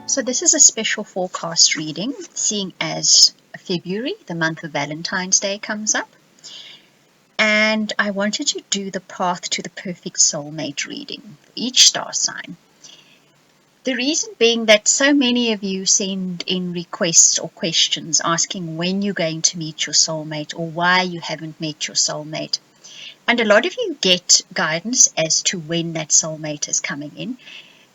So this is a special forecast reading, seeing as February, the month of Valentine's Day, comes up. And I wanted to do the path to the perfect soulmate reading for each star sign. The reason being that so many of you send in requests or questions asking when you're going to meet your soulmate or why you haven't met your soulmate. And a lot of you get guidance as to when that soulmate is coming in.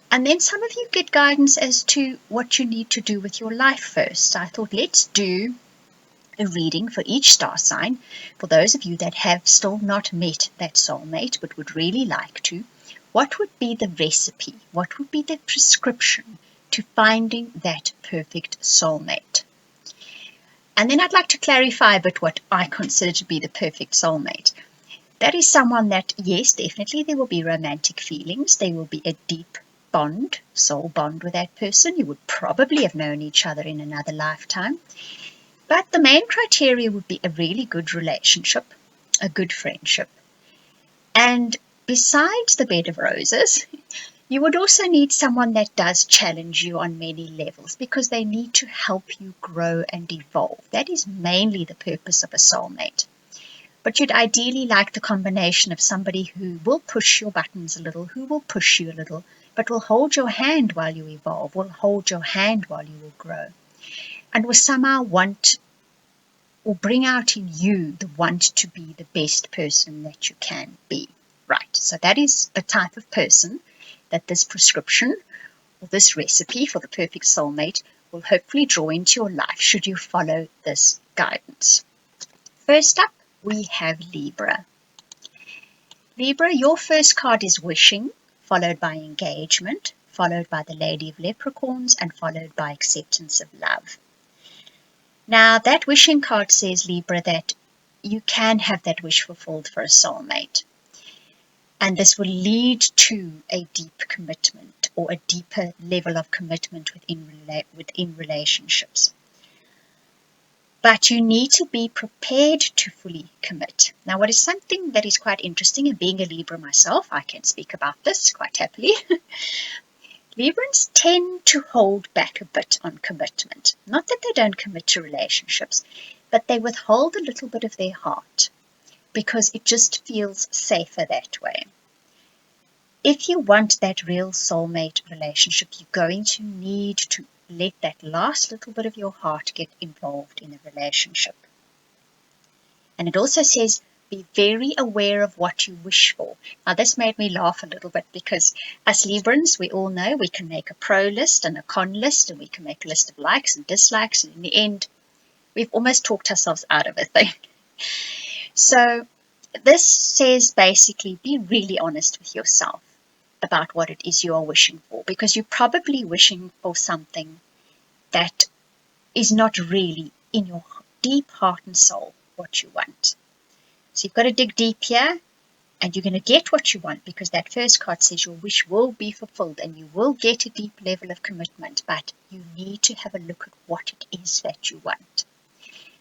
And then some of you get guidance as to what you need to do with your life first. So I thought, let's do a reading for each star sign for those of you that have still not met that soulmate but would really like to. What would be the recipe? What would be the prescription to finding that perfect soulmate? And then I'd like to clarify a bit what I consider to be the perfect soulmate. That is someone that, yes, definitely there will be romantic feelings. There will be a deep bond, soul bond with that person. You would probably have known each other in another lifetime. But the main criteria would be a really good relationship, a good friendship. And besides the bed of roses, you would also need someone that does challenge you on many levels because they need to help you grow and evolve. That is mainly the purpose of a soulmate. But you'd ideally like the combination of somebody who will push your buttons a little, who will push you a little, but will hold your hand while you evolve, will hold your hand while you will grow, and will somehow want or bring out in you the want to be the best person that you can be. Right, so that is the type of person that this prescription or this recipe for the perfect soulmate will hopefully draw into your life should you follow this guidance. First up, we have Libra. Libra, your first card is wishing, followed by engagement, followed by the Lady of Leprechauns, and followed by acceptance of love. Now, that wishing card says, Libra, that you can have that wish fulfilled for a soulmate. And this will lead to a deep commitment or a deeper level of commitment within relationships. But you need to be prepared to fully commit. Now, what is something that is quite interesting, and being a Libra myself, I can speak about this quite happily. Librans tend to hold back a bit on commitment. Not that they don't commit to relationships, but they withhold a little bit of their heart because it just feels safer that way. If you want that real soulmate relationship, you're going to need to let that last little bit of your heart get involved in the relationship. And it also says, be very aware of what you wish for. Now, this made me laugh a little bit because as Librans, we all know we can make a pro list and a con list, and we can make a list of likes and dislikes, and in the end, we've almost talked ourselves out of a thing. So this says basically, be really honest with yourself about what it is you are wishing for, because you're probably wishing for something that is not really in your deep heart and soul what you want. So you've got to dig deep here, and you're going to get what you want, because that first card says your wish will be fulfilled and you will get a deep level of commitment, but you need to have a look at what it is that you want.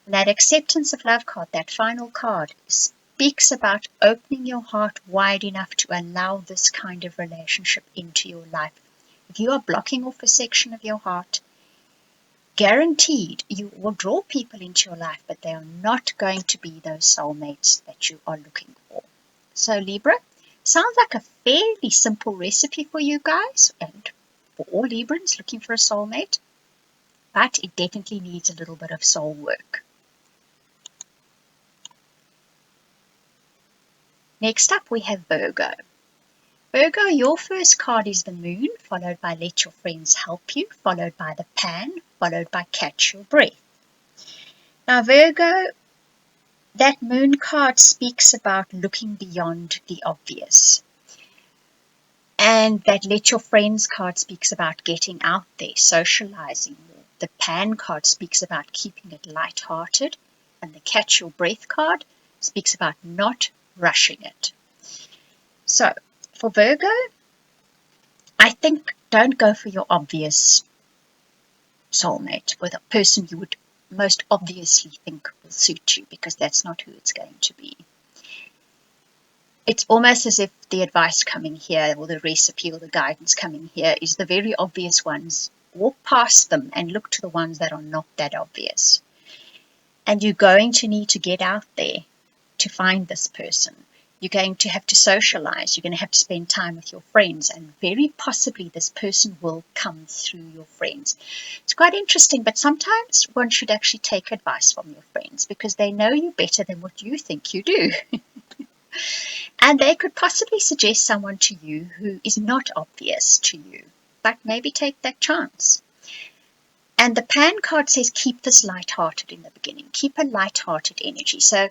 And that acceptance of love card, that final card, speaks about opening your heart wide enough to allow this kind of relationship into your life. If you are blocking off a section of your heart, guaranteed you will draw people into your life, but they are not going to be those soulmates that you are looking for. So Libra, sounds like a fairly simple recipe for you guys and for all Librans looking for a soulmate, but it definitely needs a little bit of soul work. Next up, we have Virgo. Virgo, your first card is the Moon, followed by Let Your Friends Help You, followed by the Pan, followed by Catch Your Breath. Now, Virgo, that Moon card speaks about looking beyond the obvious. And that Let Your Friends card speaks about getting out there, socializing more. The Pan card speaks about keeping it light-hearted. And the Catch Your Breath card speaks about not rushing it. So, for Virgo, I think don't go for your obvious soulmate with a person you would most obviously think will suit you, because that's not who it's going to be. It's almost as if the advice coming here, or the recipe or the guidance coming here, is the very obvious ones walk past them and look to the ones that are not that obvious. And you're going to need to get out there to find this person. You're going to have to socialize. You're going to have to spend time with your friends, and very possibly this person will come through your friends. It's quite interesting, but sometimes one should actually take advice from your friends because they know you better than what you think you do. And they could possibly suggest someone to you who is not obvious to you, but maybe take that chance. And the Pan card says keep this light-hearted in the beginning. Keep a light-hearted energy. So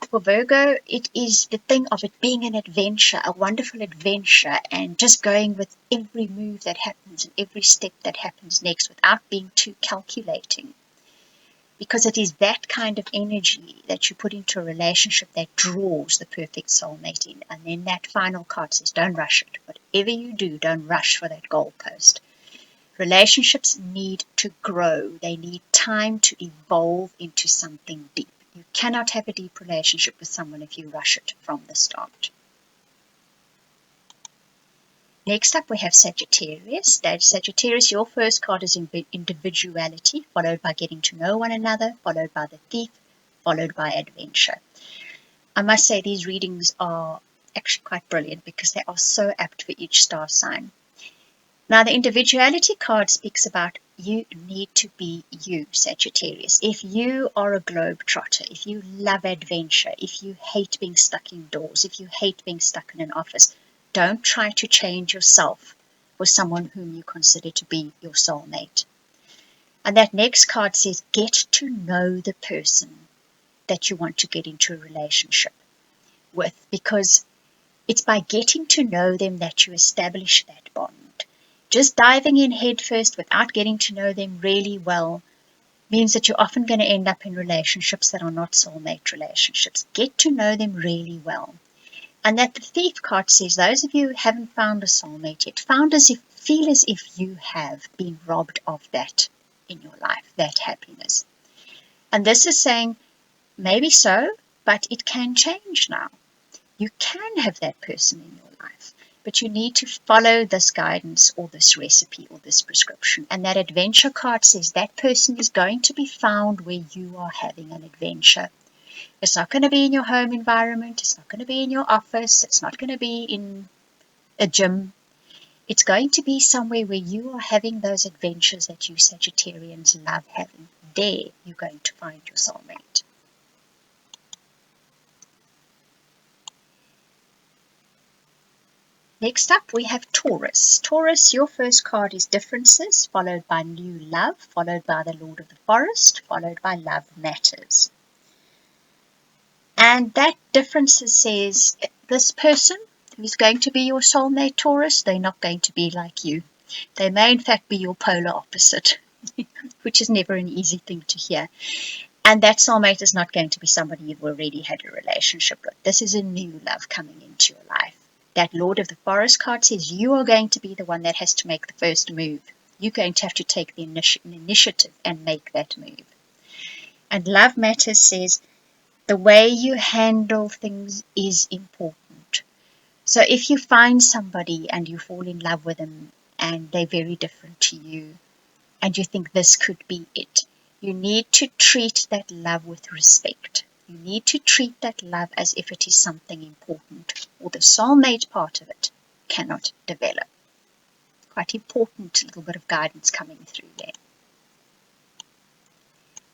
for Virgo, it is the thing of it being an adventure, a wonderful adventure, and just going with every move that happens and every step that happens next without being too calculating. Because it is that kind of energy that you put into a relationship that draws the perfect soulmate in. And then that final card says, don't rush it. Whatever you do, don't rush for that goalpost. Relationships need to grow. They need time to evolve into something deep. You cannot have a deep relationship with someone if you rush it from the start. Next up, we have Sagittarius. Sagittarius, your first card is individuality, followed by getting to know one another, followed by the thief, followed by adventure. I must say these readings are actually quite brilliant because they are so apt for each star sign. Now, the individuality card speaks about you need to be you, Sagittarius. If you are a globetrotter, if you love adventure, if you hate being stuck indoors, if you hate being stuck in an office, don't try to change yourself for someone whom you consider to be your soulmate. And that next card says, get to know the person that you want to get into a relationship with, because it's by getting to know them that you establish that bond. Just diving in head first without getting to know them really well means that you're often going to end up in relationships that are not soulmate relationships. Get to know them really well. And that the thief card says, those of you who haven't found a soulmate yet, feel as if you have been robbed of that in your life, that happiness. And this is saying, maybe so, but it can change now. You can have that person in your life, but you need to follow this guidance or this recipe or this prescription. And that adventure card says that person is going to be found where you are having an adventure. It's not going to be in your home environment. It's not going to be in your office. It's not going to be in a gym. It's going to be somewhere where you are having those adventures that you Sagittarians love having. There you're going to find your soulmate. Next up, we have Taurus. Taurus, your first card is differences, followed by new love, followed by the Lord of the Forest, followed by love matters. And that differences says this person who's going to be your soulmate, Taurus, they're not going to be like you. They may in fact be your polar opposite, which is never an easy thing to hear. And that soulmate is not going to be somebody you've already had a relationship with. This is a new love coming into your life. That Lord of the Forest card says you are going to be the one that has to make the first move. You're going to have to take the initiative and make that move. And love matters says the way you handle things is important. So if you find somebody and you fall in love with them and they're very different to you and you think this could be it, you need to treat that love with respect. You need to treat that love as if it is something important, or the soulmate part of it cannot develop. Quite important little bit of guidance coming through there.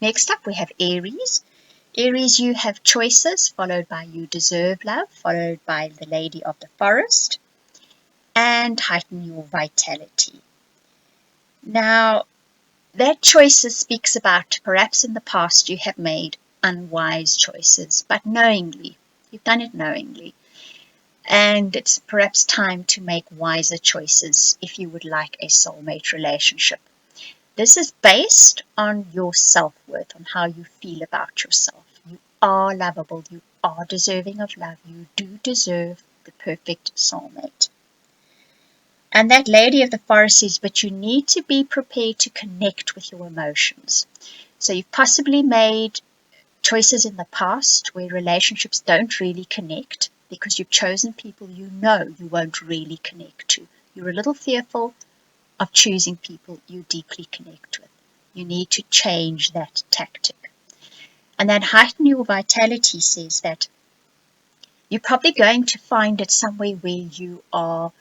Next up we have Aries. Aries, you have choices, followed by you deserve love, followed by the Lady of the Forest, and heighten your vitality. Now, that choices speaks about perhaps in the past you have made unwise choices, but knowingly. You've done it knowingly. And it's perhaps time to make wiser choices if you would like a soulmate relationship. This is based on your self-worth, on how you feel about yourself. You are lovable. You are deserving of love. You do deserve the perfect soulmate. And that Lady of the Forest says, but you need to be prepared to connect with your emotions. So you've possibly made choices in the past where relationships don't really connect because you've chosen people you know you won't really connect to. You're a little fearful of choosing people you deeply connect with. You need to change that tactic. And that heighten your vitality says that you're probably going to find it somewhere where you are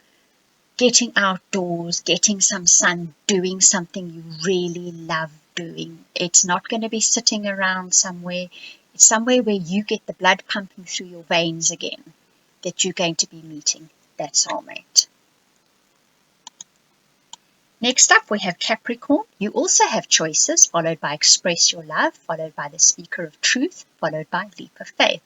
getting outdoors, getting some sun, doing something you really love doing. It's not going to be sitting around somewhere. It's somewhere where you get the blood pumping through your veins again, that you're going to be meeting that soulmate. Next up, we have Capricorn. You also have choices, followed by express your love, followed by the speaker of truth, followed by leap of faith.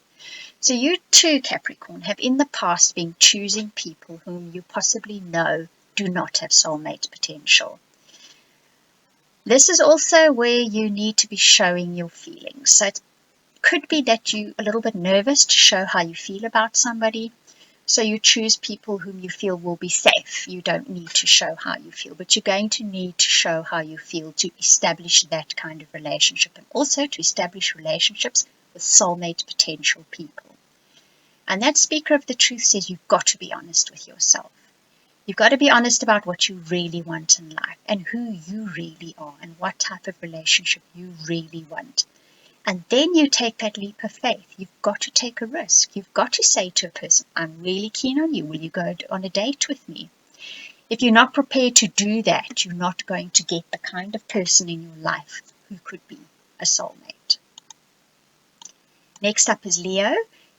So you too, Capricorn, have in the past been choosing people whom you possibly know do not have soulmate potential. This is also where you need to be showing your feelings. So it could be that you're a little bit nervous to show how you feel about somebody. So you choose people whom you feel will be safe. You don't need to show how you feel, but you're going to need to show how you feel to establish that kind of relationship, and also to establish relationships with soulmate potential people. And that speaker of the truth says you've got to be honest with yourself. You've got to be honest about what you really want in life and who you really are and what type of relationship you really want. And then you take that leap of faith. You've got to take a risk. You've got to say to a person, I'm really keen on you. Will you go on a date with me? If you're not prepared to do that, you're not going to get the kind of person in your life who could be a soulmate. Next up is Leo.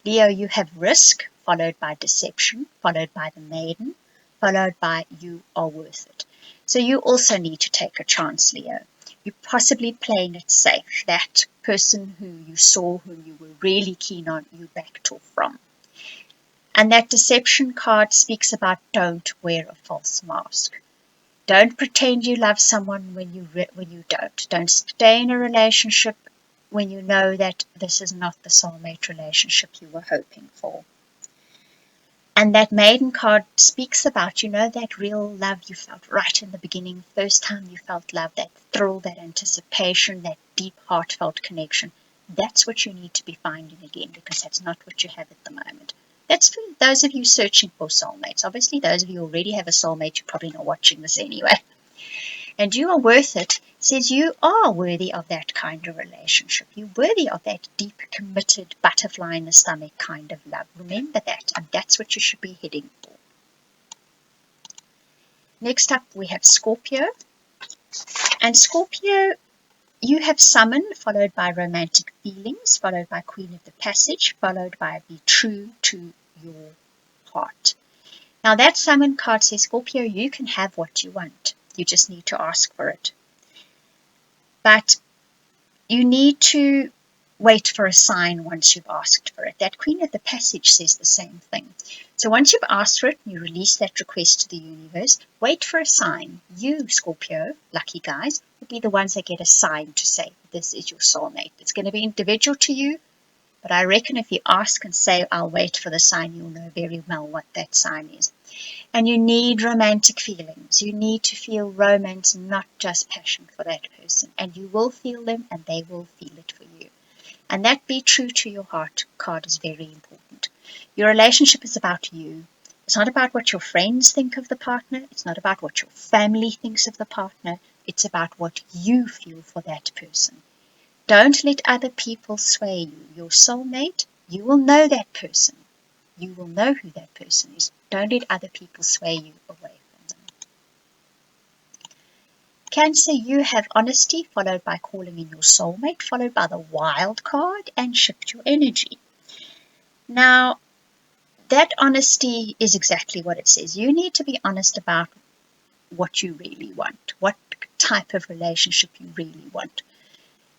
Leo, you have risk, followed by deception, followed by the maiden, followed by you are worth it. So you also need to take a chance, Leo. You're possibly playing it safe. That person who you saw, whom you were really keen on, you backed off from. And that deception card speaks about don't wear a false mask. Don't pretend you love someone when you don't. Don't stay in a relationship when you know that this is not the soulmate relationship you were hoping for. And that maiden card speaks about, that real love you felt right in the beginning, first time you felt love, that thrill, that anticipation, that deep heartfelt connection. That's what you need to be finding again, because that's not what you have at the moment. That's for those of you searching for soulmates. Obviously, those of you who already have a soulmate, you're probably not watching this anyway. And you are worth it says you are worthy of that kind of relationship. You're worthy of that deep, committed, butterfly in the stomach kind of love. Remember that, and that's what you should be heading for. Next up, we have Scorpio. And Scorpio, you have summon, followed by romantic feelings, followed by Queen of the Passage, followed by be true to your heart. Now that summon card says, Scorpio, you can have what you want. You just need to ask for it. But you need to wait for a sign once you've asked for it. That Queen of the Passage says the same thing. So once you've asked for it and you release that request to the universe, wait for a sign. You, Scorpio, lucky guys, will be the ones that get a sign to say this is your soulmate. It's going to be individual to you, but I reckon if you ask and say, I'll wait for the sign, you'll know very well what that sign is. And you need romantic feelings. You need to feel romance, not just passion for that person. And you will feel them and they will feel it for you. And that be true to your heart card is very important. Your relationship is about you. It's not about what your friends think of the partner. It's not about what your family thinks of the partner. It's about what you feel for that person. Don't let other people sway you. Your soulmate, you will know that person. You will know who that person is. Don't let other people sway you away from them. Cancer, you have honesty, followed by calling in your soulmate, followed by the wild card, and shift your energy. Now, that honesty is exactly what it says. You need to be honest about what you really want, what type of relationship you really want.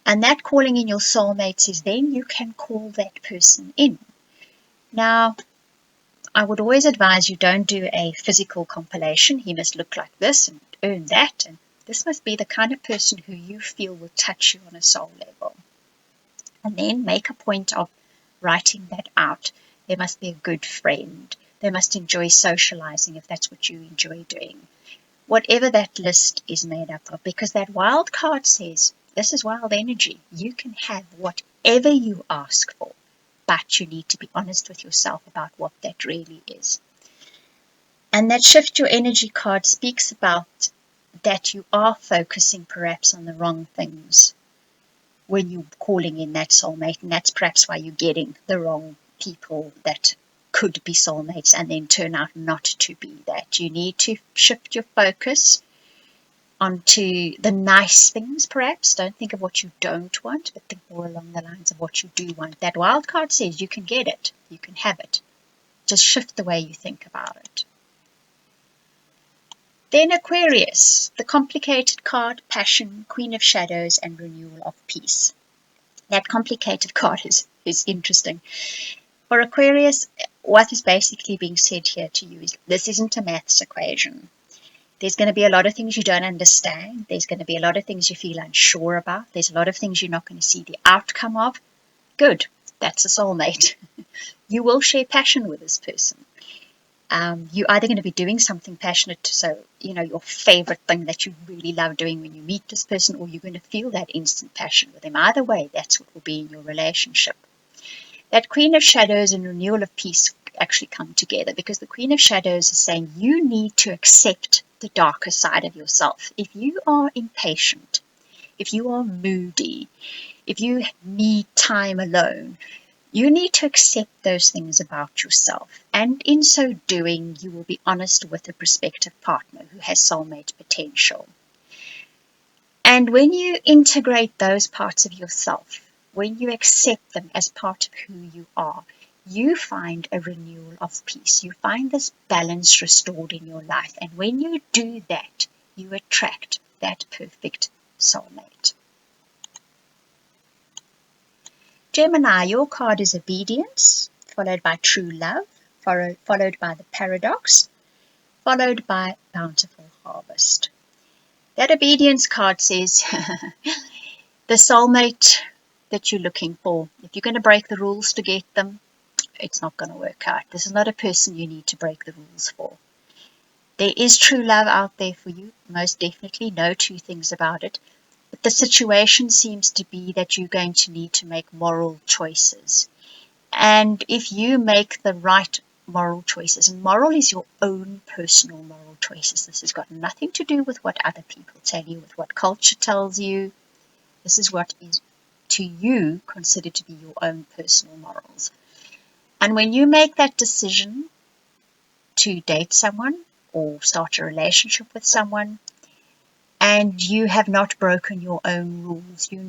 And that calling in your soulmate says then you can call that person in. Now, I would always advise you don't do a physical compilation. He must look like this and earn that. And this must be the kind of person who you feel will touch you on a soul level. And then make a point of writing that out. They must be a good friend. They must enjoy socializing if that's what you enjoy doing. Whatever that list is made up of, because that wild card says, this is wild energy. You can have whatever you ask for. But you need to be honest with yourself about what that really is. And that shift your energy card speaks about that you are focusing perhaps on the wrong things when you're calling in that soulmate, and that's perhaps why you're getting the wrong people that could be soulmates and then turn out not to be that. You need to shift your focus onto the nice things, perhaps. Don't think of what you don't want, but think more along the lines of what you do want. That wild card says you can get it, you can have it. Just shift the way you think about it. Then Aquarius, the complicated card, passion, Queen of Shadows, and renewal of peace. That complicated card is interesting. For Aquarius, what is basically being said here to you is this isn't a maths equation. There's going to be a lot of things you don't understand. There's going to be a lot of things you feel unsure about. There's a lot of things you're not going to see the outcome of. Good. That's a soulmate. You will share passion with this person. You're either going to be doing something passionate, so, your favorite thing that you really love doing when you meet this person, or you're going to feel that instant passion with them. Either way, that's what will be in your relationship. That Queen of Shadows and renewal of peace actually come together, because the Queen of Shadows is saying you need to accept the darker side of yourself. If you are impatient, if you are moody, if you need time alone, you need to accept those things about yourself, and in so doing, you will be honest with a prospective partner who has soulmate potential. And when you integrate those parts of yourself, when you accept them as part of who you are, you find a renewal of peace. You find this balance restored in your life, and when you do that, you attract that perfect soulmate. Gemini, your card is obedience, followed by true love, followed by the paradox, followed by bountiful harvest. That obedience card says the soulmate that you're looking for. If you're going to break the rules to get them, it's not going to work out. This is not a person you need to break the rules for. There is true love out there for you, most definitely, no two things about it. But the situation seems to be that you're going to need to make moral choices. And if you make the right moral choices, and moral is your own personal moral choices. This has got nothing to do with what other people tell you, with what culture tells you. This is what is to you considered to be your own personal morals. And when you make that decision to date someone or start a relationship with someone, and you have not broken your own rules, you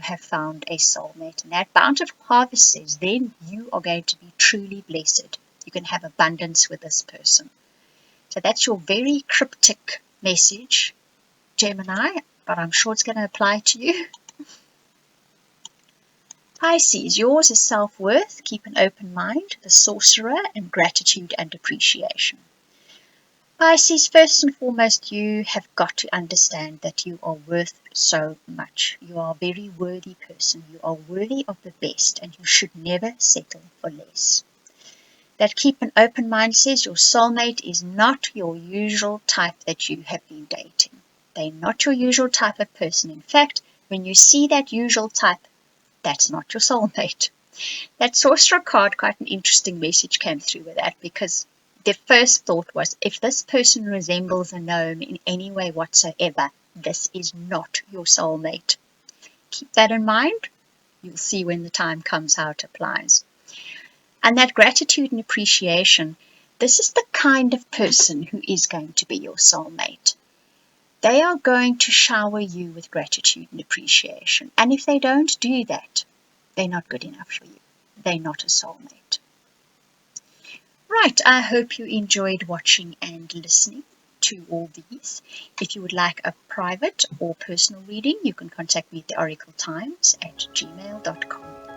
have found a soulmate. And that bountiful harvest says then you are going to be truly blessed. You can have abundance with this person. So that's your very cryptic message, Gemini, but I'm sure it's going to apply to you. Pisces, yours is self-worth, keep an open mind, the sorcerer, and gratitude and appreciation. Pisces, first and foremost, you have got to understand that you are worth so much. You are a very worthy person. You are worthy of the best, and you should never settle for less. That keep an open mind says your soulmate is not your usual type that you have been dating. They're not your usual type of person. In fact, when you see that usual type, that's not your soulmate. That sorcerer card, quite an interesting message came through with that, because the first thought was, if this person resembles a gnome in any way whatsoever, this is not your soulmate. Keep that in mind. You'll see when the time comes how it applies. And that gratitude and appreciation, this is the kind of person who is going to be your soulmate. They are going to shower you with gratitude and appreciation. And if they don't do that, they're not good enough for you. They're not a soulmate. Right, I hope you enjoyed watching and listening to all these. If you would like a private or personal reading, you can contact me at theoracletimes@gmail.com.